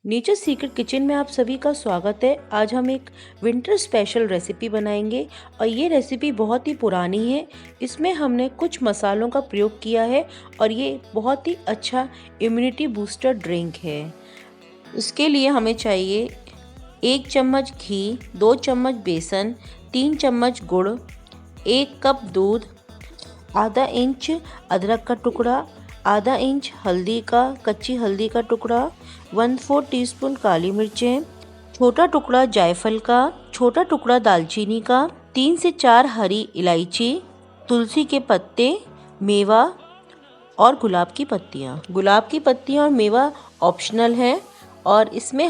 Nature secret kitchen में आप सभी का स्वागत है। आज हम एक विंटर स्पेशल रेसिपी बनाएंगे और ये रेसिपी बहुत ही पुरानी है। इसमें हमने कुछ मसालों का प्रयोग किया है और ये बहुत ही अच्छा इम्यूनिटी बूस्टर ड्रिंक है। इसके लिए हमें चाहिए 1 चम्मच घी, 2 चम्मच बेसन, 3 चम्मच गुड़, 1 कप दूध, आधा इंच अदरक का टुकड़ा, आधा इंच हल्दी का कच्ची हल्दी का टुकड़ा, 1/4 टीस्पून काली मिर्चें, छोटा टुकड़ा जायफल का, छोटा टुकड़ा दालचीनी का, 3 से 4 हरी इलायची, तुलसी के पत्ते, मेवा और गुलाब की पत्तियाँ। गुलाब की पत्तियाँ और मेवा ऑप्शनल है और इसमें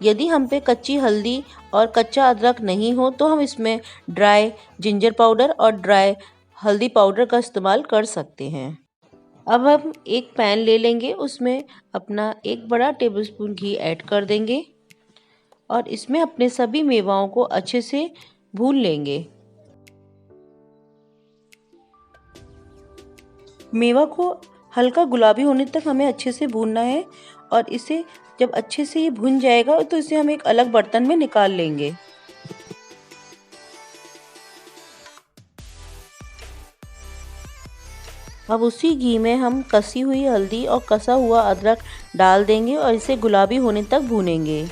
यदि हम पे कच्ची हल्दी और कच्चा अदरक नहीं हो तो हम इसमें ड्राई जिंजर पाउडर और ड्राई हल्दी पाउडर का इस्तेमाल कर सकते हैं। अब हम एक पैन ले लेंगे, उसमें अपना 1 बड़ा टेबलस्पून घी ऐड कर देंगे और इसमें अपने सभी मेवाओं को अच्छे से भून लेंगे। मेवा को हल्का गुलाबी होने तक हमें अच्छे से भूनना है और इसे जब अच्छे से ये भुन जाएगा तो इसे हम एक अलग बर्तन में निकाल लेंगे। अब उसी घी में हम कसी हुई हल्दी और कसा हुआ अदरक डाल देंगे और इसे गुलाबी होने तक भूनेंगे।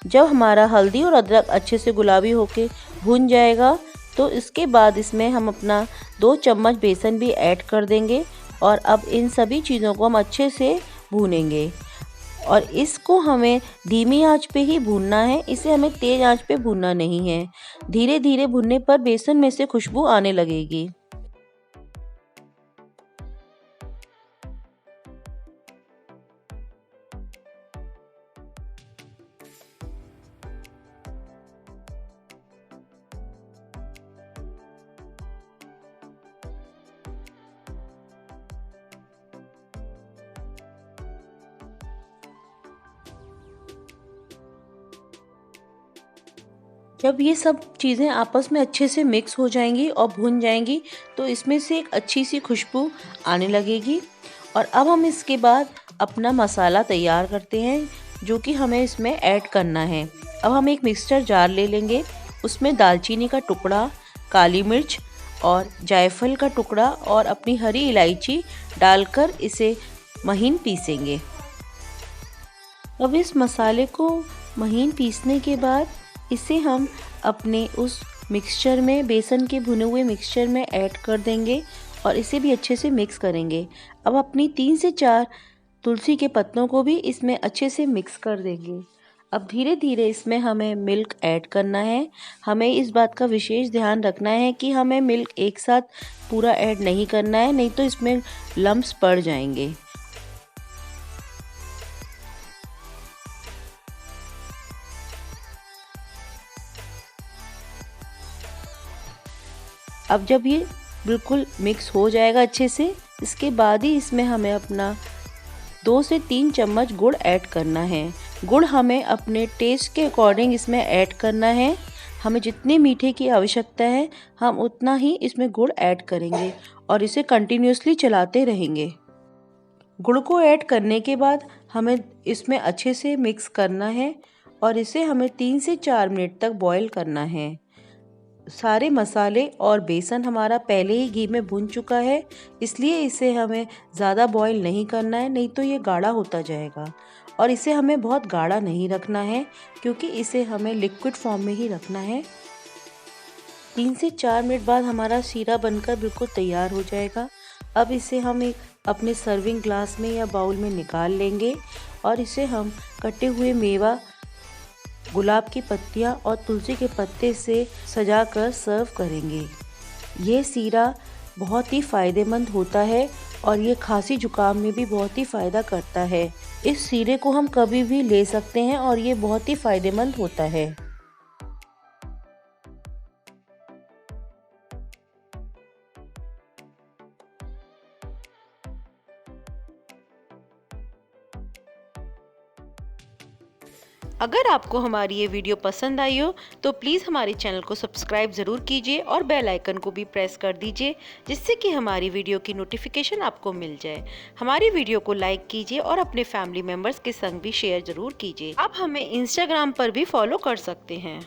जब हमारा हल्दी और अदरक अच्छे से गुलाबी होके भून जाएगा तो इसके बाद इसमें हम अपना 2 चम्मच बेसन भी ऐड कर देंगे और अब इन सभी चीज़ों को हम अच्छे से भूनेंगे और इसको हमें धीमी आंच पे ही भूनना है। इसे हमें तेज़ आंच पे भूनना नहीं है। धीरे धीरे भूनने पर बेसन में से खुशबू आने लगेगी। जब ये सब चीज़ें आपस में अच्छे से मिक्स हो जाएंगी और भुन जाएंगी तो इसमें से एक अच्छी सी खुशबू आने लगेगी और अब हम इसके बाद अपना मसाला तैयार करते हैं जो कि हमें इसमें ऐड करना है। अब हम एक मिक्सचर जार ले लेंगे, उसमें दालचीनी का टुकड़ा, काली मिर्च और जायफल का टुकड़ा और अपनी हरी इलायची डालकर इसे महीन पीसेंगे। अब इस मसाले को महीन पीसने के बाद इसे हम अपने उस मिक्सचर में, बेसन के भुने हुए मिक्सचर में ऐड कर देंगे और इसे भी अच्छे से मिक्स करेंगे। अब अपनी 3 से 4 तुलसी के पत्तों को भी इसमें अच्छे से मिक्स कर देंगे। अब धीरे धीरे इसमें हमें मिल्क ऐड करना है। हमें इस बात का विशेष ध्यान रखना है कि हमें मिल्क एक साथ पूरा ऐड नहीं करना है, नहीं तो इसमें लम्प्स पड़ जाएंगे। अब जब ये बिल्कुल मिक्स हो जाएगा अच्छे से, इसके बाद ही इसमें हमें अपना 2 से 3 चम्मच गुड़ ऐड करना है। गुड़ हमें अपने टेस्ट के अकॉर्डिंग इसमें ऐड करना है। हमें जितने मीठे की आवश्यकता है हम उतना ही इसमें गुड़ ऐड करेंगे और इसे कंटिन्यूसली चलाते रहेंगे। गुड़ को ऐड करने के बाद हमें इसमें अच्छे से मिक्स करना है और इसे हमें 3 से 4 मिनट तक बॉईल करना है। सारे मसाले और बेसन हमारा पहले ही घी में भुन चुका है, इसलिए इसे हमें ज़्यादा बॉईल नहीं करना है, नहीं तो ये गाढ़ा होता जाएगा। और इसे हमें बहुत गाढ़ा नहीं रखना है क्योंकि इसे हमें लिक्विड फॉर्म में ही रखना है। 3 से 4 मिनट बाद हमारा शीरा बनकर बिल्कुल तैयार हो जाएगा। अब इसे हम एक अपने सर्विंग ग्लास में या बाउल में निकाल लेंगे और इसे हम कटे हुए मेवा, गुलाब की पत्तियाँ और तुलसी के पत्ते से सजाकर सर्व करेंगे। ये शीरा बहुत ही फ़ायदेमंद होता है और ये खांसी जुकाम में भी बहुत ही फ़ायदा करता है। इस शीरे को हम कभी भी ले सकते हैं और ये बहुत ही फ़ायदेमंद होता है। अगर आपको हमारी ये वीडियो पसंद आई हो तो प्लीज़ हमारे चैनल को सब्सक्राइब ज़रूर कीजिए और बेल आइकन को भी प्रेस कर दीजिए, जिससे कि हमारी वीडियो की नोटिफिकेशन आपको मिल जाए। हमारी वीडियो को लाइक कीजिए और अपने फैमिली मेम्बर्स के संग भी शेयर ज़रूर कीजिए। आप हमें इंस्टाग्राम पर भी फॉलो कर सकते हैं।